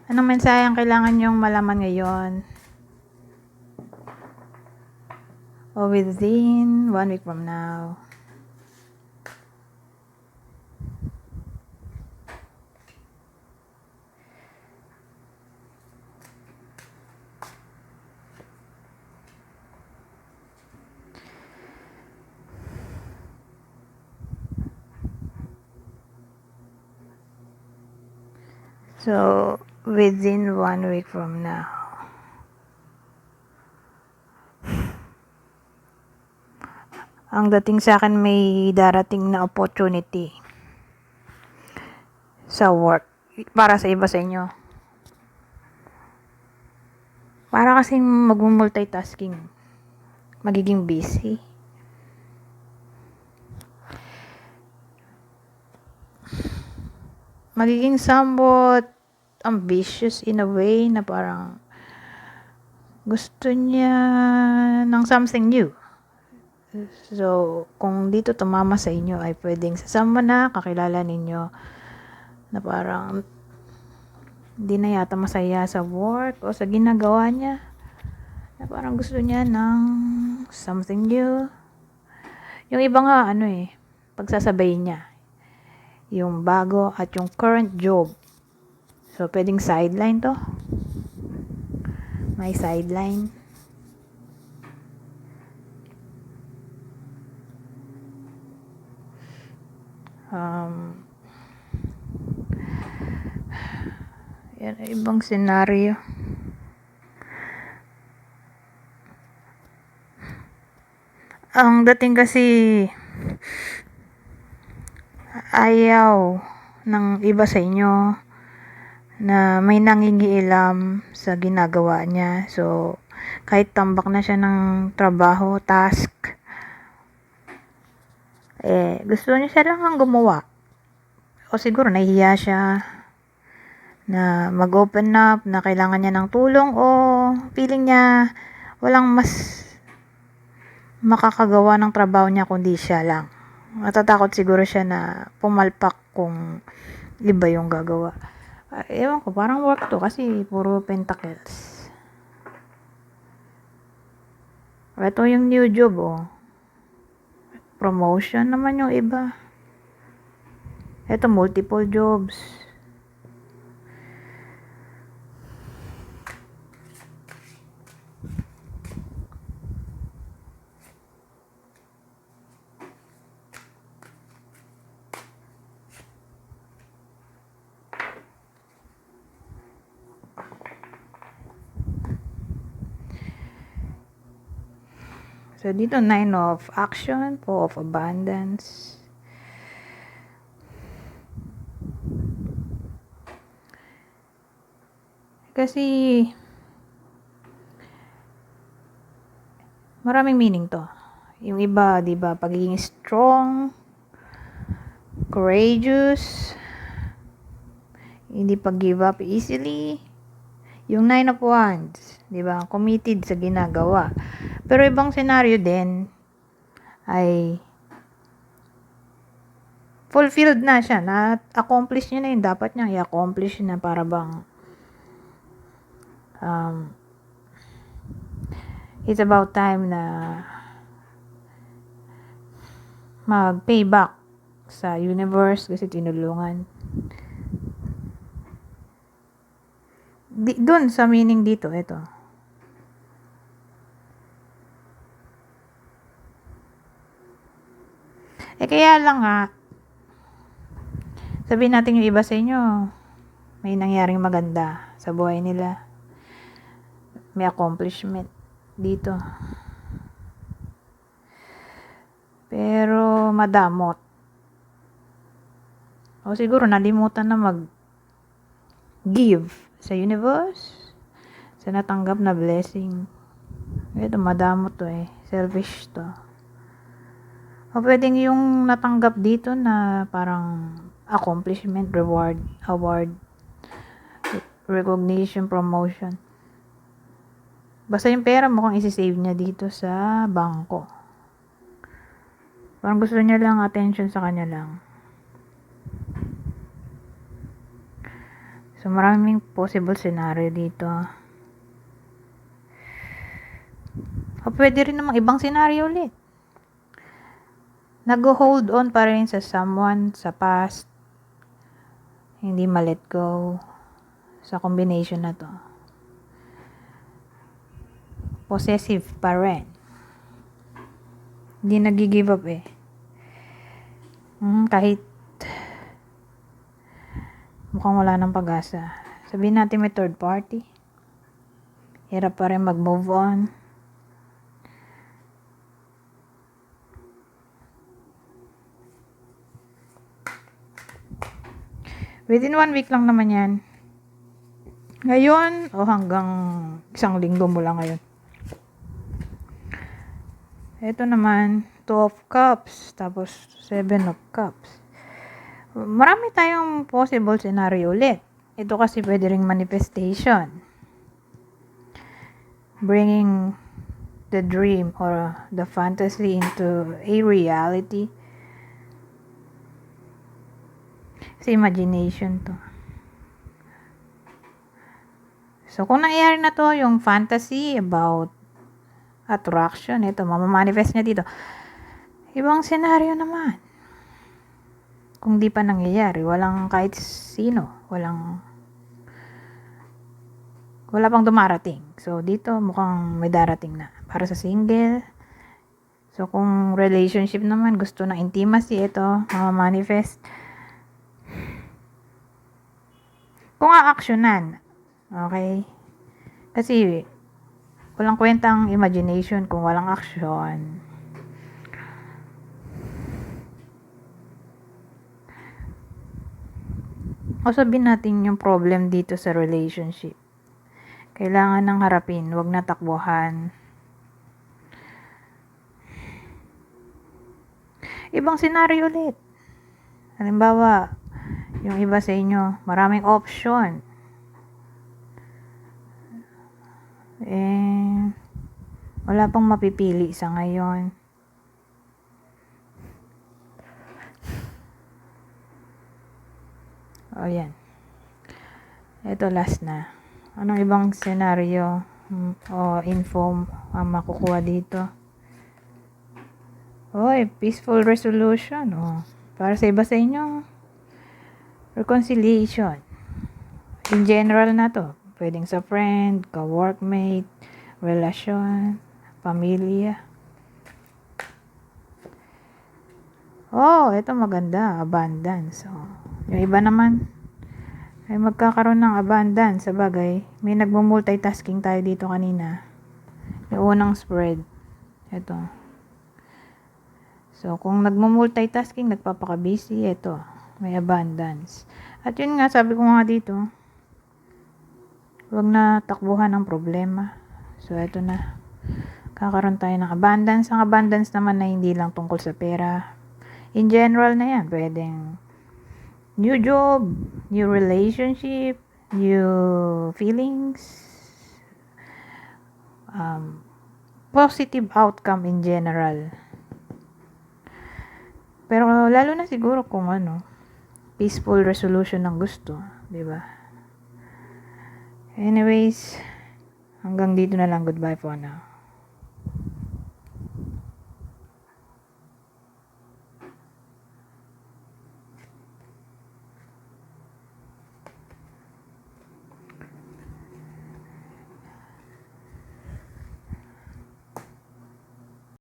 Anong mensahe ang kailangan nyong malaman ngayon? O within 1 week from now? So, within 1 week from now. Ang dating sa akin, may darating na opportunity sa work. Para sa iba sa inyo. Para kasing mag-multitasking. Magiging busy. Magiging somewhat ambitious in a way na parang gusto niya ng something new. So, kung dito tumama sa inyo ay pwedeng sasama na, kakilala ninyo na parang hindi na yata masaya sa work o sa ginagawa niya. Na parang gusto niya ng something new. Yung iba nga, pagsasabay niya. Yung bago at yung current job. So, pwedeng sideline to. May sideline. Yan, ibang senaryo. Ang dating kasi ayaw ng iba sa inyo na may nangingialam sa ginagawa niya. So, kahit tambak na siya ng trabaho, task, gusto niya siya lang ang gumawa. O siguro nahihiya siya na mag-open up, na kailangan niya ng tulong, o feeling niya walang mas makakagawa ng trabaho niya kundi siya lang. Natatakot siguro siya na pumalpak kung iba yung gagawa. Ewan ko, parang work to kasi puro pentacles. Ito yung new job, promotion naman yung iba. Ito multiple jobs. So, dito, 9 of action, 4 of abundance. Kasi, maraming meaning to. Yung iba, di ba, pagiging strong, courageous, hindi pag-give up easily. Yung 9 of wands, di ba, committed sa ginagawa. Pero ibang senaryo din ay fulfilled na siya, na-accomplish niya na yung dapat niya i-accomplish na, para bang it's about time na mag-payback sa universe kasi tinulungan. Doon sa meaning dito, ito. Kaya lang nga, sabihin natin yung iba sa inyo, may nangyaring maganda sa buhay nila. May accomplishment dito. Pero madamot. O siguro nalimutan na mag-give sa universe, sa natanggap na blessing. Ito, madamot to selfish to. O pwedeng yung natanggap dito na parang accomplishment, reward, award, recognition, promotion. Basta yung pera mo kung isi-save niya dito sa bangko. Parang gusto niya lang attention sa kanya lang. So, maraming possible scenario dito. O, pwede rin namang ibang scenario ulit. Nag-hold on pa rin sa someone sa past. Hindi ma-let go sa combination na to. Possessive pa rin. Hindi nag-give up eh. Kahit mukhang wala ng pag-asa. Sabihin natin may third party. Hirap pa rin mag-move on. Within 1 week lang naman yan. Ngayon, o hanggang 1 linggo mula ngayon. Ito naman, 2 of Cups, tapos 7 of Cups. Marami tayong possible scenario ulit. Ito kasi pwede ring manifestation. Bringing the dream or the fantasy into a reality. Sa imagination to. So, kung nangyayari na to, yung fantasy about attraction, ito, mamamanifest niya dito. Ibang senaryo naman. Kung di pa nangyayari, walang kahit sino, wala pang dumarating. So, dito mukhang may darating na. Para sa single. So, kung relationship naman, gusto ng intimacy, ito, mamamanifest. Kung a-actionan, okay? Kasi, walang kwentang imagination kung walang action. O sabihin natin yung problem dito sa relationship. Kailangan nang harapin, wag na takbuhan. Ibang senaryo ulit. Halimbawa, yung iba sa inyo, maraming option. Wala pang mapipili sa ngayon. O yan. Ito last na. Anong ibang senaryo o info ang makukuha dito? Peaceful resolution. Para sa iba sa inyo, reconciliation. In general na to. Pwedeng sa friend, ka-workmate, relasyon, pamilya. Ito maganda. Abundance. Yung iba naman, ay magkakaroon ng abundance. Sa bagay, may nagmo-multitasking tayo dito kanina. Yung unang spread. Ito. So, kung nagmo-multitasking, nagpapaka-busy, ito. May abundance. At yun nga, sabi ko nga dito, huwag na takbuhan ng problema. So, ito na. Kakaroon tayo ng abundance. Ang abundance naman na hindi lang tungkol sa pera. In general na yan. Pwedeng new job, new relationship, new feelings, positive outcome in general. Pero lalo na siguro kung peaceful resolution ng gusto, di ba? Anyways, hanggang dito na lang. Goodbye for now.